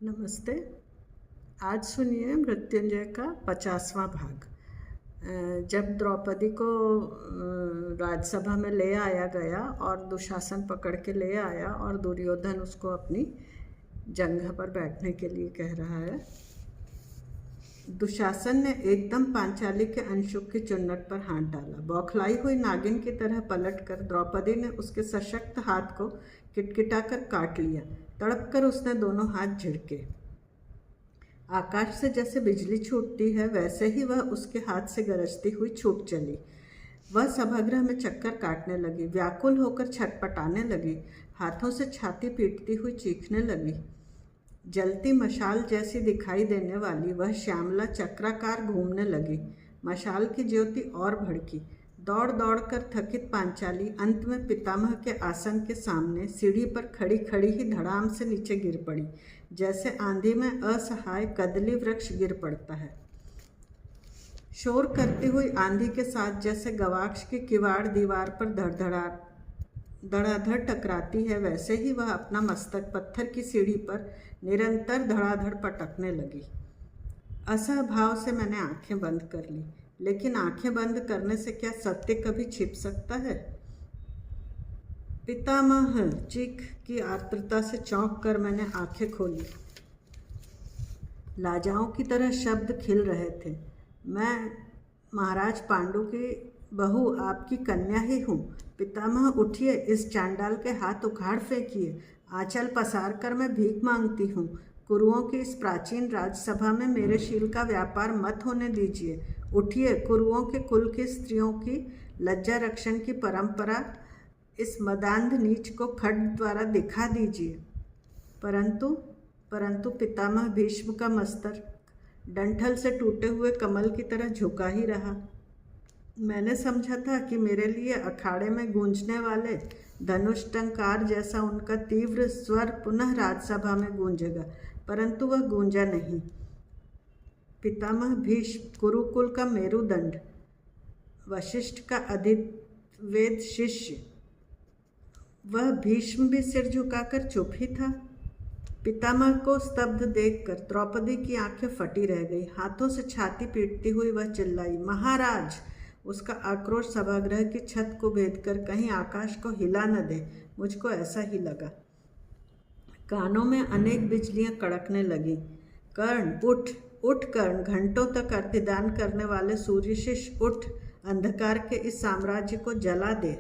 नमस्ते। आज सुनिए मृत्युंजय का 50वां भाग। जब द्रौपदी को राजसभा में ले आया गया और दुशासन पकड़ के ले आया और दुर्योधन उसको अपनी जंघा पर बैठने के लिए कह रहा है, दुशासन ने एकदम पांचाली के अंशुक की चुन्नट पर हाथ डाला। बौखलाई हुई नागिन की तरह पलटकर द्रौपदी ने उसके सशक्त हाथ को किटकिटाकर काट लिया। तड़प कर उसने दोनों हाथ झिड़के। आकाश से जैसे बिजली छूटती है वैसे ही वह उसके हाथ से गरजती हुई छूट चली। वह सभागृह में चक्कर काटने लगी, व्याकुल होकर छटपटाने लगी, हाथों से छाती पीटती हुई चीखने लगी। जलती मशाल जैसी दिखाई देने वाली वह श्यामला चक्राकार घूमने लगी। मशाल की ज्योति और भड़की। दौड़ दौड़ कर थकित पांचाली अंत में पितामह के आसन के सामने सीढ़ी पर खड़ी खड़ी ही धड़ाम से नीचे गिर पड़ी, जैसे आंधी में असहाय कदली वृक्ष गिर पड़ता है। शोर करती हुई आंधी के साथ जैसे गवाक्ष की किवाड़ दीवार पर धड़ाधड़ टकराती है, वैसे ही वह अपना मस्तक पत्थर की सीढ़ी पर निरंतर धड़ाधड़ पटकने लगी। असह भाव से मैंने आंखें बंद कर ली, लेकिन आंखें बंद करने से क्या सत्य कभी छिप सकता है? पितामह, चीख की आर्द्रता से चौंक कर मैंने आंखें खोली। लाजाओं की तरह शब्द खिल रहे थे। मैं महाराज पांडु की बहू, आपकी कन्या ही हूँ। पितामह उठिए, इस चांडाल के हाथ उखाड़ फेंकिए। आंचल पसार कर मैं भीख मांगती हूँ। कुरुओं की इस प्राचीन राजसभा में मेरे शील का व्यापार मत होने दीजिए। उठिए, कुरुओं के कुल की स्त्रियों की लज्जा रक्षण की परंपरा इस मदांध नीच को खड्ग द्वारा दिखा दीजिए। परंतु पितामह भीष्म का मस्तक डंठल से टूटे हुए कमल की तरह झुका ही रहा। मैंने समझा था कि मेरे लिए अखाड़े में गूंजने वाले धनुष टंकार जैसा उनका तीव्र स्वर पुनः राजसभा में गूंजेगा, परंतु वह गूंजा नहीं। पितामह भीष्म, कुरुकुल का मेरुदंड, वशिष्ठ का अधिवेद शिष्य, वह भीष्म भी सिर झुकाकर चुप ही था। पितामह को स्तब्ध देखकर द्रौपदी की आंखें फटी रह गई। हाथों से छाती पीटती हुई वह चिल्लाई, महाराज! उसका आक्रोश सभागृह की छत को भेदकर कहीं आकाश को हिला न दे, मुझको ऐसा ही लगा। कानों में अनेक बिजलियां कड़कने लगी। कर्ण, उठ उठ कर्ण! घंटों तक अर्थिदान करने वाले सूर्यशिष, उठ! अंधकार के इस साम्राज्य को जला दे।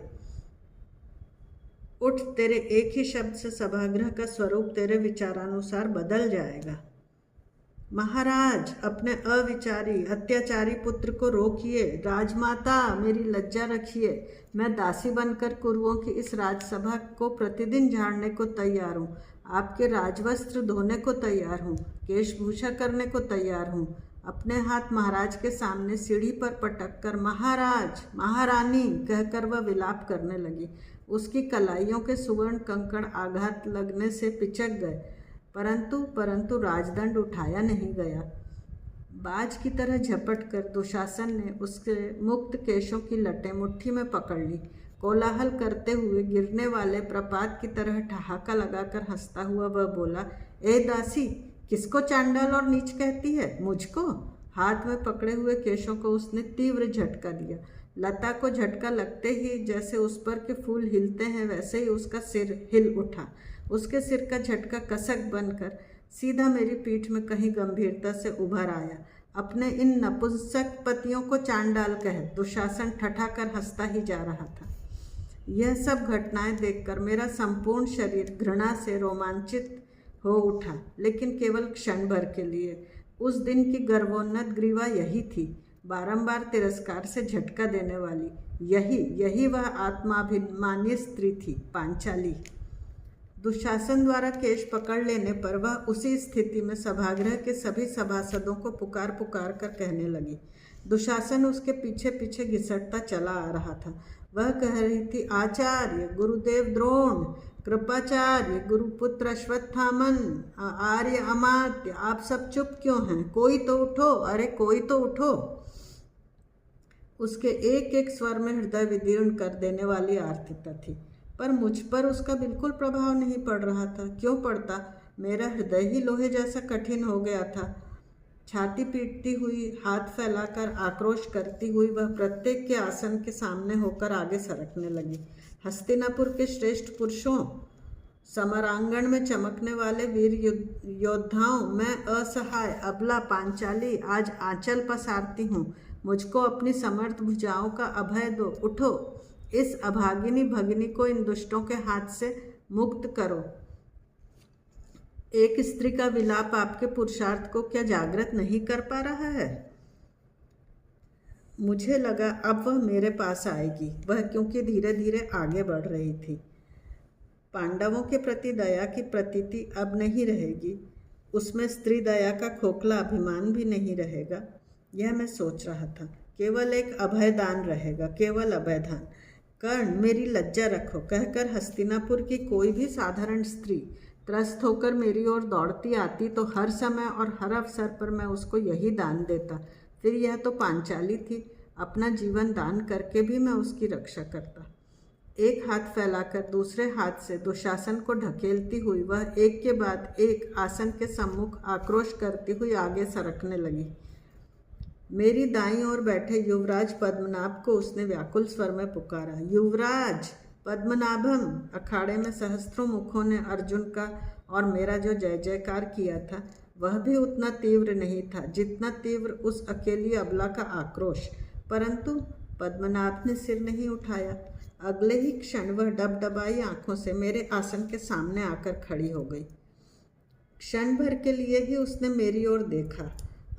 उठ! तेरे एक ही शब्द से सभागृह का स्वरूप तेरे विचारानुसार बदल जाएगा। महाराज, अपने अविचारी अत्याचारी पुत्र को रोकिए। राजमाता, मेरी लज्जा रखिए। मैं दासी बनकर कुरुओं की इस राजसभा को प्रतिदिन झाड़ने को तैयार हूँ। आपके राजवस्त्र धोने को तैयार हूँ, केशभूषा करने को तैयार हूँ। अपने हाथ महाराज के सामने सीढ़ी पर पटक कर महाराज, महारानी कहकर वह विलाप करने लगी। उसकी कलाइयों के सुवर्ण कंकड़ आघात लगने से पिचक गए, परंतु राजदंड उठाया नहीं गया। बाज की तरह झपट कर दुशासन ने उसके मुक्त केशों की लटें मुट्ठी में पकड़ ली। कोलाहल करते हुए गिरने वाले प्रपात की तरह ठहाका लगाकर हंसता हुआ वह बोला, ए दासी, किसको चांडाल और नीच कहती है? मुझको? हाथ में पकड़े हुए केशों को उसने तीव्र झटका दिया। लता को झटका लगते ही जैसे उस पर के फूल हिलते हैं, वैसे ही उसका सिर हिल उठा। उसके सिर का झटका कसक बनकर सीधा मेरी पीठ में कहीं गंभीरता से उभर आया। अपने इन नपुंसक पतियों को चांडाल कह, दुशासन ठठाकर हंसता ही जा रहा था। यह सब घटनाएं देखकर मेरा संपूर्ण शरीर घृणा से रोमांचित हो उठा, लेकिन केवल क्षण भर के लिए। उस दिन की गर्वोन्नत ग्रीवा यही थी, बारंबार तिरस्कार से झटका देने वाली। यही वह आत्माभिमानी स्त्री थी, पांचाली। दुशासन द्वारा केश पकड़ लेने पर वह उसी स्थिति में सभागृह के सभी सभासदों को पुकार पुकार कर कहने लगी। दुशासन उसके पीछे पीछे घिसटता चला आ रहा था। वह कह रही थी, आचार्य गुरुदेव द्रोण, कृपाचार्य गुरुपुत्र अश्वत्थामन, आर्य अमात्य, आप सब चुप क्यों हैं? कोई तो उठो, अरे कोई तो उठो। उसके एक एक स्वर में हृदय विदीर्ण कर देने वाली आर्तिता थी, पर मुझ पर उसका बिल्कुल प्रभाव नहीं पड़ रहा था। क्यों पड़ता? मेरा हृदय ही लोहे जैसा कठिन हो गया था। छाती पीटती हुई, हाथ फैलाकर आक्रोश करती हुई वह प्रत्येक के आसन के सामने होकर आगे सरकने लगी। हस्तिनापुर के श्रेष्ठ पुरुषों, समरांगण में चमकने वाले वीर योद्धाओं, मैं असहाय अबला पांचाली आज आंचल पसारती हूँ। मुझको अपनी समर्थ भुजाओं का अभय दो। उठो, इस अभागिनी भगिनी को इन दुष्टों के हाथ से मुक्त करो। एक स्त्री का विलाप आपके पुरुषार्थ को क्या जागृत नहीं कर पा रहा है? मुझे लगा अब वह मेरे पास आएगी, वह क्योंकि धीरे धीरे आगे बढ़ रही थी। पांडवों के प्रति दया की प्रतीति अब नहीं रहेगी, उसमें स्त्री दया का खोखला अभिमान भी नहीं रहेगा। यह मैं सोच रहा था। केवल एक अभयदान रहेगा, केवल अभयदान। कर्ण, मेरी लज्जा रखो, कहकर हस्तिनापुर की कोई भी साधारण स्त्री त्रस्त होकर मेरी ओर दौड़ती आती तो हर समय और हर अवसर पर मैं उसको यही दान देता। फिर यह तो पांचाली थी, अपना जीवन दान करके भी मैं उसकी रक्षा करता। एक हाथ फैलाकर दूसरे हाथ से दुशासन को ढकेलती हुई वह एक के बाद एक आसन के सम्मुख आक्रोश करती हुई आगे सरकने लगी। मेरी दाईं ओर बैठे युवराज पद्मनाभ को उसने व्याकुल स्वर में पुकारा। युवराज पद्मनाभम! अखाड़े में सहस्त्रों मुखों ने अर्जुन का और मेरा जो जय जयकार किया था वह भी उतना तीव्र नहीं था जितना तीव्र उस अकेली अबला का आक्रोश। परंतु पद्मनाभ ने सिर नहीं उठाया। अगले ही क्षण वह डबडबाई आंखों से मेरे आसन के सामने आकर खड़ी हो गई। क्षण भर के लिए ही उसने मेरी ओर देखा।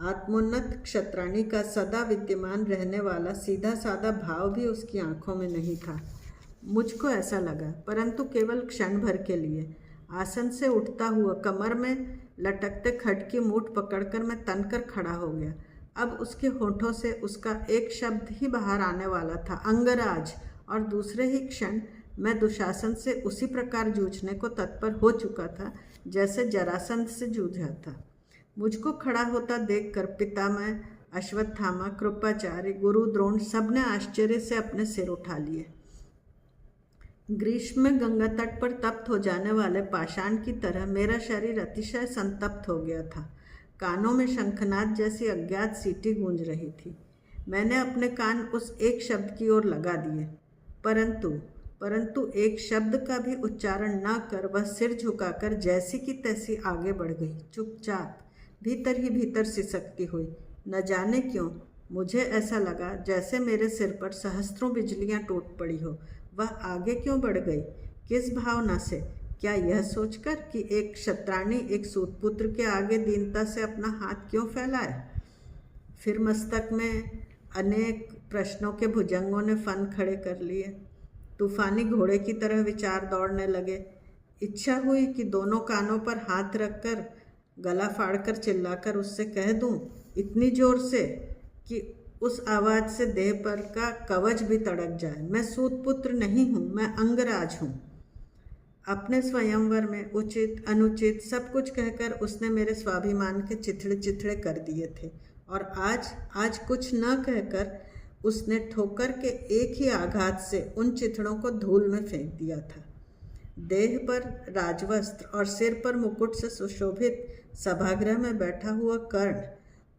आत्मोन्नत क्षत्राणी का सदा विद्यमान रहने वाला सीधा साधा भाव भी उसकी आंखों में नहीं था। मुझको ऐसा लगा, परंतु केवल क्षण भर के लिए। आसन से उठता हुआ कमर में लटकते खट की मूठ पकड़कर मैं तनकर खड़ा हो गया। अब उसके होठों से उसका एक शब्द ही बाहर आने वाला था, अंगराज, और दूसरे ही क्षण मैं दुशासन से उसी प्रकार जूझने को तत्पर हो चुका था जैसे जरासंध से जूझा था। मुझको खड़ा होता देखकर पितामह, अश्वत्थामा, कृपाचार्य, गुरु द्रोण सबने आश्चर्य से अपने सिर उठा लिए। ग्रीष्म में गंगा तट पर तप्त हो जाने वाले पाषाण की तरह मेरा शरीर अतिशय संतप्त हो गया था। कानों में शंखनाद जैसी अज्ञात सीटी गूंज रही थी। मैंने अपने कान उस एक शब्द की ओर लगा दिए, परंतु एक शब्द का भी उच्चारण न कर वह सिर झुकाकर जैसी की तैसी आगे बढ़ गई, चुपचाप, भीतर ही भीतर सिसकती हुई। न जाने क्यों मुझे ऐसा लगा जैसे मेरे सिर पर सहस्त्रों बिजलियां टूट पड़ी हो। वह आगे क्यों बढ़ गई? किस भावना से? क्या यह सोचकर कि एक क्षत्राणी एक सूतपुत्र के आगे दीनता से अपना हाथ क्यों फैलाए? फिर मस्तक में अनेक प्रश्नों के भुजंगों ने फन खड़े कर लिए। तूफानी घोड़े की तरह विचार दौड़ने लगे। इच्छा हुई कि दोनों कानों पर हाथ रखकर गला फाड़कर चिल्लाकर उससे कह दूं, इतनी जोर से कि उस आवाज़ से देह पर का कवच भी तड़क जाए, मैं सूतपुत्र नहीं हूँ, मैं अंगराज हूँ। अपने स्वयंवर में उचित अनुचित सब कुछ कहकर उसने मेरे स्वाभिमान के चिथड़े चिथड़े कर दिए थे। और आज कुछ न कहकर उसने ठोकर के एक ही आघात से उन चिथड़ों को धूल में फेंक दिया था। देह पर राजवस्त्र और सिर पर मुकुट से सुशोभित सभागृह में बैठा हुआ कर्ण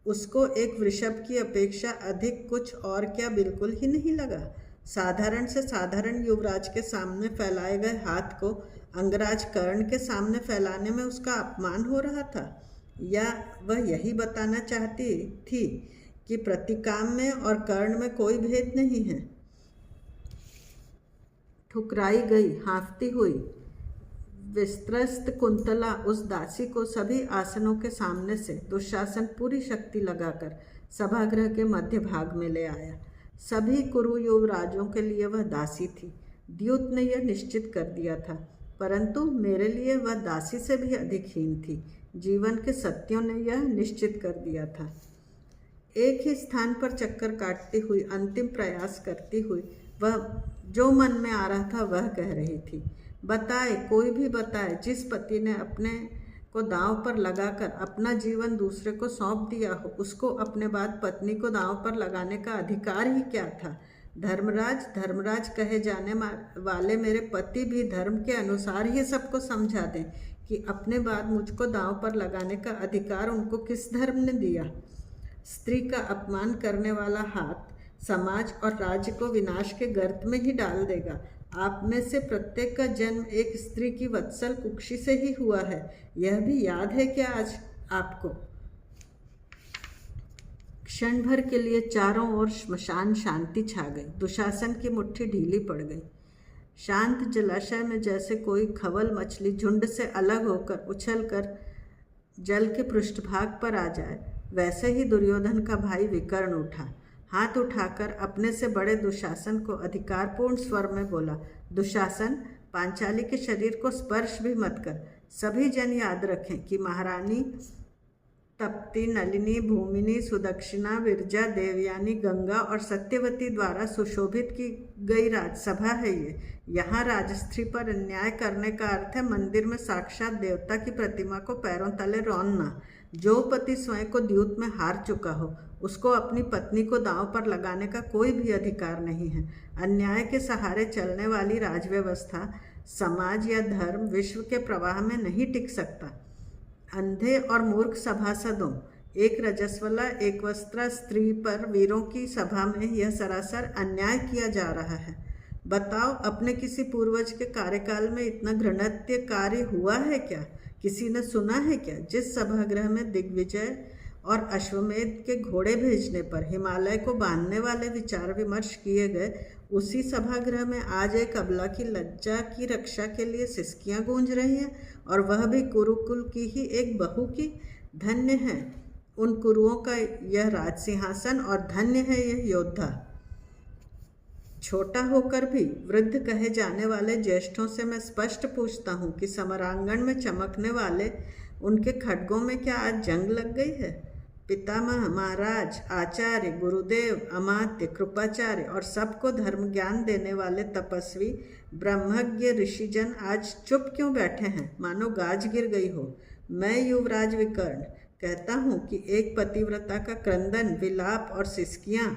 उसको एक वृषभ की अपेक्षा अधिक कुछ और क्या बिल्कुल ही नहीं लगा। साधारण से साधारण युवराज के सामने फैलाए गए हाथ को अंगराज कर्ण के सामने फैलाने में उसका अपमान हो रहा था, या वह यही बताना चाहती थी कि प्रतिकाम में और कर्ण में कोई भेद नहीं है। ठुकराई गई, हाँफती हुई विस्त्रस्त कुंतला उस दासी को सभी आसनों के सामने से दुशासन पूरी शक्ति लगाकर सभागृह के मध्य भाग में ले आया। सभी कुरु युवराजों के लिए वह दासी थी। द्यूत ने यह निश्चित कर दिया था, परंतु मेरे लिए वह दासी से भी अधिक हीन थी। जीवन के सत्यों ने यह निश्चित कर दिया था। एक ही स्थान पर चक्कर काटती हुई, अंतिम प्रयास करती हुई, वह जो मन में आ रहा था वह कह रही थी। बताए, कोई भी बताए, जिस पति ने अपने को दांव पर लगाकर अपना जीवन दूसरे को सौंप दिया हो, उसको अपने बाद पत्नी को दांव पर लगाने का अधिकार ही क्या था? धर्मराज कहे जाने वाले मेरे पति भी धर्म के अनुसार ही सबको समझा दें कि अपने बाद मुझको दांव पर लगाने का अधिकार उनको किस धर्म ने दिया? स्त्री का अपमान करने वाला हाथ समाज और राज्य को विनाश के गर्त में ही डाल देगा। आप में से प्रत्येक का जन्म एक स्त्री की वत्सल कुक्षी से ही हुआ है, यह भी याद है क्या आज आपको? क्षण भर के लिए चारों ओर श्मशान शांति छा गई। दुशासन की मुट्ठी ढीली पड़ गई। शांत जलाशय में जैसे कोई खवल मछली झुंड से अलग होकर उछलकर जल के पृष्ठभाग पर आ जाए, वैसे ही दुर्योधन का भाई विकर्ण उठा। हाथ उठाकर अपने से बड़े दुशासन को अधिकारपूर्ण स्वर में बोला, दुशासन, पांचाली के शरीर को स्पर्श भी मत कर। सभी जन याद रखें कि महारानी तप्ती, नलिनी, भूमिनी, सुदक्षिणा, विरजा, देवयानी, गंगा और सत्यवती द्वारा सुशोभित की गई राजसभा है ये। यहाँ राजस्त्री पर अन्याय करने का अर्थ है मंदिर में साक्षात देवता की प्रतिमा को पैरों तले रौंदना। जो पति स्वयं को द्यूत में हार चुका हो, उसको अपनी पत्नी को दांव पर लगाने का कोई भी अधिकार नहीं है। अन्याय के सहारे चलने वाली राजव्यवस्था, समाज या धर्म विश्व के प्रवाह में नहीं टिक सकता। अंधे और मूर्ख सभासदों, एक रजस्वला एक वस्त्रा स्त्री पर वीरों की सभा में यह सरासर अन्याय किया जा रहा है। बताओ, अपने किसी पूर्वज के कार्यकाल में इतना घृणित कार्य हुआ है क्या? किसी ने सुना है क्या? जिस सभागृह में दिग्विजय और अश्वमेध के घोड़े भेजने पर हिमालय को बांधने वाले विचार विमर्श किए गए, उसी सभागृह में आज एक अबला की लज्जा की रक्षा के लिए सिसकियां गूंज रही हैं, और वह भी कुरुकुल की ही एक बहू की। धन्य है उन कुरुओं का यह राजसिंहासन और धन्य है यह योद्धा। छोटा होकर भी वृद्ध कहे जाने वाले ज्येष्ठों से मैं स्पष्ट पूछता हूँ कि समरांगण में चमकने वाले उनके खड्गों में क्या आज जंग लग गई है? पितामह, महाराज, आचार्य, गुरुदेव, अमात्य, कृपाचार्य और सबको धर्म ज्ञान देने वाले तपस्वी ब्रह्मज्ञ ऋषिजन आज चुप क्यों बैठे हैं, मानो गाज गिर गई हो? मैं युवराज विकर्ण कहता हूँ कि एक पतिव्रता का क्रंदन, विलाप और सिसकियाँ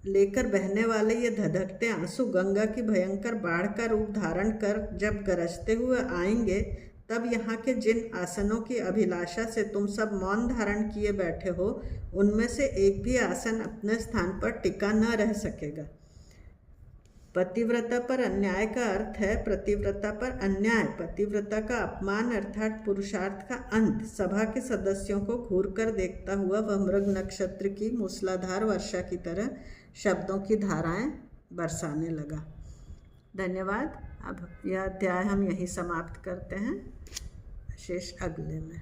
लेकर बहने वाले ये धधकते आंसू गंगा की भयंकर बाढ़ का रूप धारण कर जब गरजते हुए आएंगे, तब यहाँ के जिन आसनों की अभिलाषा से तुम सब मौन धारण किए बैठे हो, उनमें से एक भी आसन अपने स्थान पर टिका न रह सकेगा। पतिव्रता पर अन्याय का अर्थ है प्रतिव्रता पर अन्याय। पतिव्रता का अपमान अर्थात पुरुषार्थ का अंत। सभा के सदस्यों को घूर कर देखता हुआ वह मृग नक्षत्र की मूसलाधार वर्षा की तरह शब्दों की धाराएं बरसाने लगा। धन्यवाद। अब यह अध्याय हम यहीं समाप्त करते हैं, शेष अगले में।